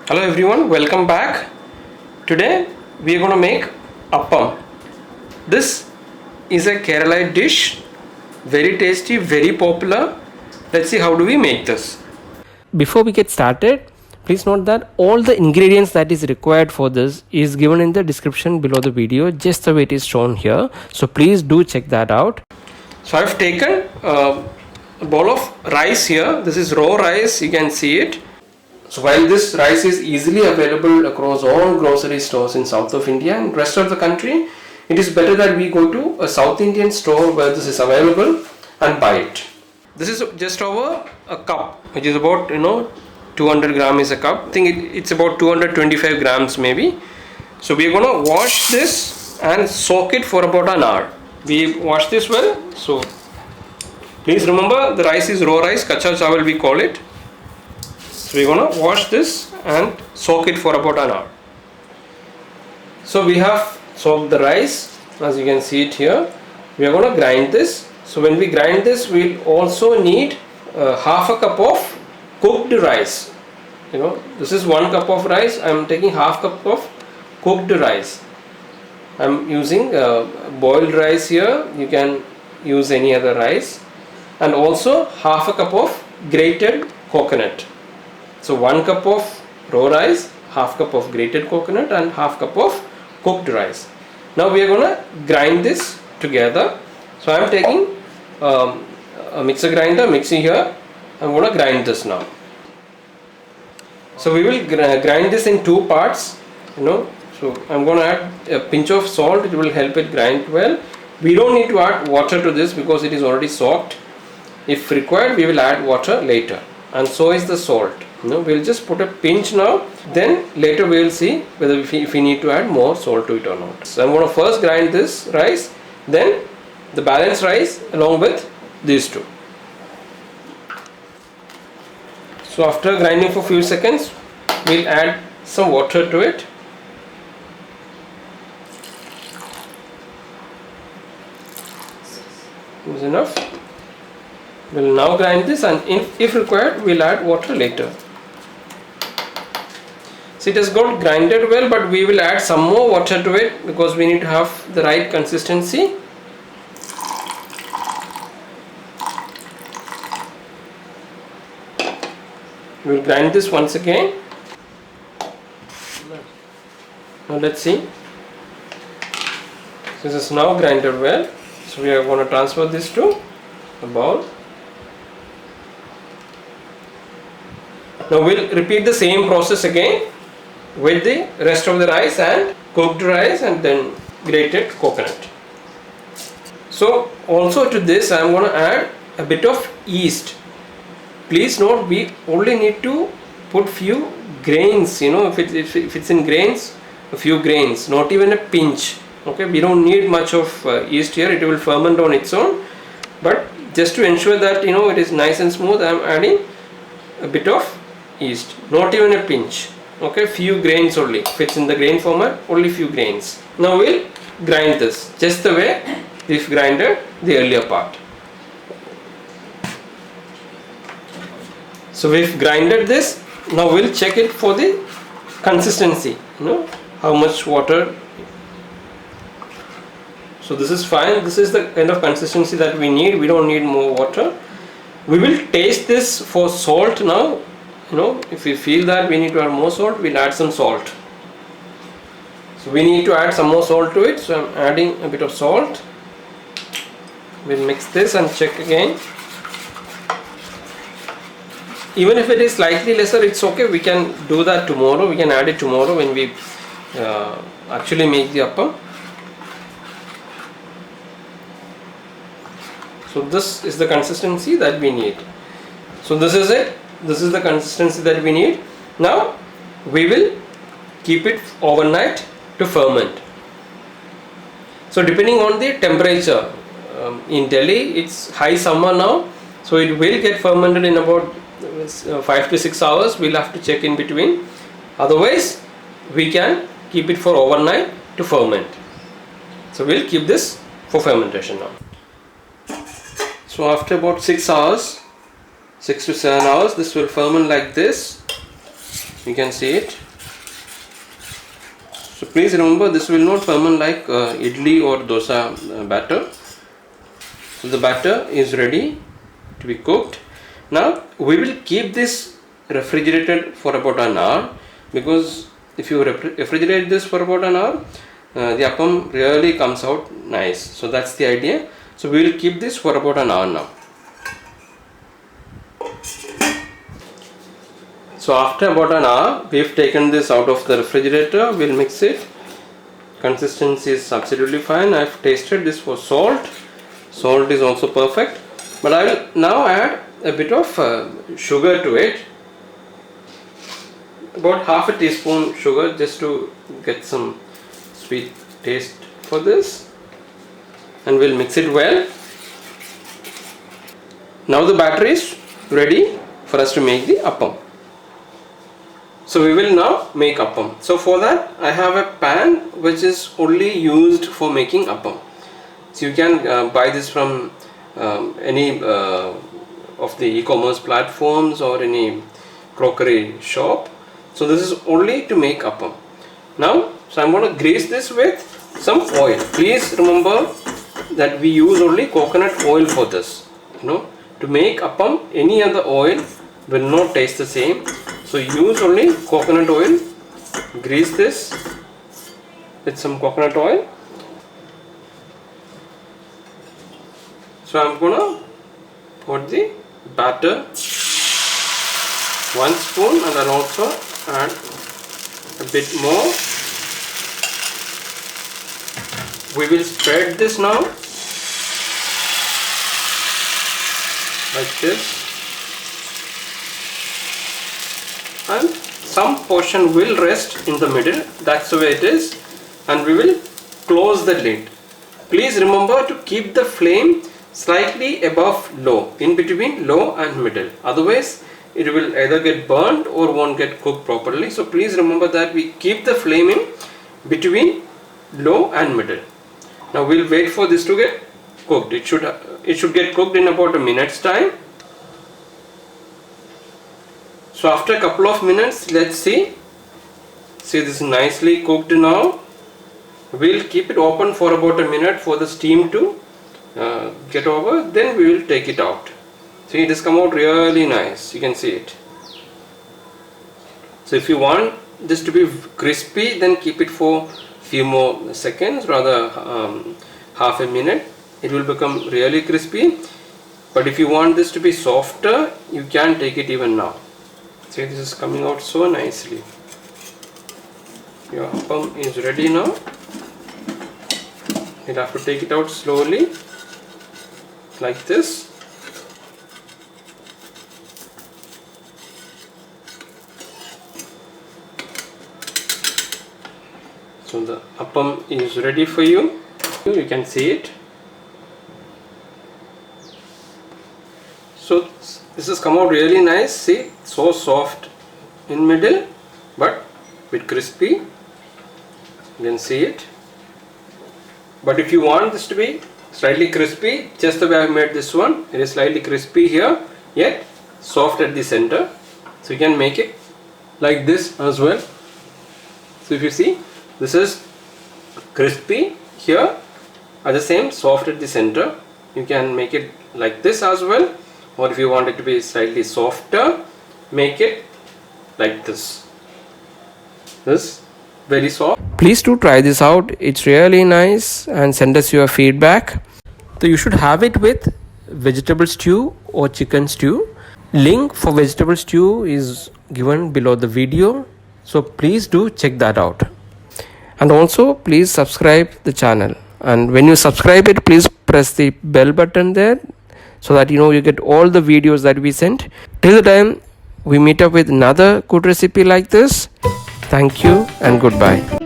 Hello everyone, welcome back. Today we are going to make appam. This is a Kerala dish, very tasty, very popular. Let's see how do we make this. Before we get started, please note that all the ingredients that is required for this is given in the description below the video, just the way it is shown here. So please do check that out. So I've taken a bowl of rice here. This is raw rice, you can see it. So while this rice is easily available across all grocery stores in south of India and rest of the country, it is better that we go to a South Indian store where this is available and buy it. This is just over a cup, which is about 200 gram is a cup. I think it's about 225 grams maybe. So we are going to wash this and soak it for about an hour. We wash this well. So please remember, the rice is raw rice, kacha chawal we call it. So we're going to wash this and soak it for about an hour. So we have soaked the rice, as you can see it here. We are going to grind this. So when we grind this, we'll also need half a cup of cooked rice. This is 1 cup of rice. I am taking half cup of cooked rice. I am using boiled rice here. You can use any other rice. And also half a cup of grated coconut. So 1 cup of raw rice, half cup of grated coconut and half cup of cooked rice. Now we are going to grind this together. So I am taking a mixer grinder, mixie here. I am going to grind this now. So we will grind this in 2 parts. So I am going to add a pinch of salt. It will help it grind well. We don't need to add water to this because it is already soaked. If required, we will add water later. And so is the salt. We'll just put a pinch now, then later we will see whether if we need to add more salt to it or not. So I'm going to first grind this rice, then the balanced rice along with these two. So after grinding for few seconds, we'll add some water to it. Is enough. We'll now grind this, and if required, we'll add water later. So it has got grinded well, but we will add some more water to it because we need to have the right consistency. We'll grind this once again. Now let's see. This is now grinded well. So we are going to transfer this to a bowl. Now we'll repeat the same process again with the rest of the rice and cooked rice and then grated coconut. So also to this I am going to add a bit of yeast. Please note, we only need to put few grains, if it's in grains, a few grains, not even a pinch. Okay, we don't need much of yeast here, it will ferment on its own. But just to ensure that it is nice and smooth, I am adding a bit of yeast, not even a pinch. Okay, few grains only. If it's in the grain format, only few grains. Now we'll grind this just the way we've grinded the earlier part. So we've grinded this. Now we'll check it for the consistency. How much water. So this is fine. This is the kind of consistency that we need. We don't need more water. We will taste this for salt now. If we feel that we need to add more salt, we'll add some salt. So we need to add some more salt to it. So I'm adding a bit of salt. We'll mix this and check again. Even if it is slightly lesser, it's okay. We can do that tomorrow. We can add it tomorrow when we actually make the appam. So this is the consistency that we need. So this is it. This is the consistency that we need. Now we will keep it overnight to ferment. So depending on the temperature, in Delhi it's high summer now, so it will get fermented in about 5 to 6 hours. We'll have to check in between. Otherwise we can keep it for overnight to ferment. So we'll keep this for fermentation now. So after about 6 hours, 6 to 7 hours, this will ferment like this. You can see it. So please remember, this will not ferment like idli or dosa batter. So the batter is ready to be cooked. Now we will keep this refrigerated for about an hour, because if you refrigerate this for about an hour, the appam really comes out nice. So that's the idea. So we will keep this for about an hour now. So after about an hour, we have taken this out of the refrigerator. We'll mix it. Consistency is absolutely fine. I have tasted this for salt. Salt is also perfect. But I will now add a bit of sugar to it. About half a teaspoon sugar, just to get some sweet taste for this. And we'll mix it well. Now the batter is ready for us to make the appam. So we will now make appam. So for that I have a pan which is only used for making appam. So you can buy this from any of the e-commerce platforms or any crockery shop. So this is only to make appam. Now, so I'm going to grease this with some oil. Please remember that we use only coconut oil for this. To make appam, any other oil will not taste the same. So use only coconut oil. Grease this with some coconut oil. So I'm gonna put the batter, 1 spoon, and I'll also add a bit more. We will spread this now like this, and some portion will rest in the middle. That's the way it is, and we will close the lid. Please remember to keep the flame slightly above low, in between low and middle, otherwise it will either get burnt or won't get cooked properly. So please remember that we keep the flame in between low and middle. Now we'll wait for this to get cooked. It should get cooked in about a minute's time. So after a couple of minutes, let's see this is nicely cooked now. We'll keep it open for about a minute for the steam to get over, then we will take it out. See, it has come out really nice. You can see it. So if you want this to be crispy, then keep it for few more seconds, rather half a minute. It will become really crispy. But if you want this to be softer, you can take it even now. See, this is coming out so nicely. Your appam is ready now. You'll have to take it out slowly, like this. So the appam is ready for you. You can see it. So this has come out really nice. See, so soft in middle, but bit crispy. You can see it. But if you want this to be slightly crispy, just the way I made this one, it is slightly crispy here, yet soft at the center. So you can make it like this as well. So if you see, this is crispy here, at the same soft at the center. You can make it like this as well, or if you want it to be slightly softer, make it like this. This very soft. Please do try this out. It's really nice, and send us your feedback. So you should have it with vegetable stew or chicken stew. Link for vegetable stew is given below the video, so please do check that out. And also please subscribe the channel, and when you subscribe it, please press the bell button there, so that you get all the videos that we send. Till the time we meet up with another good recipe like this, thank you and goodbye.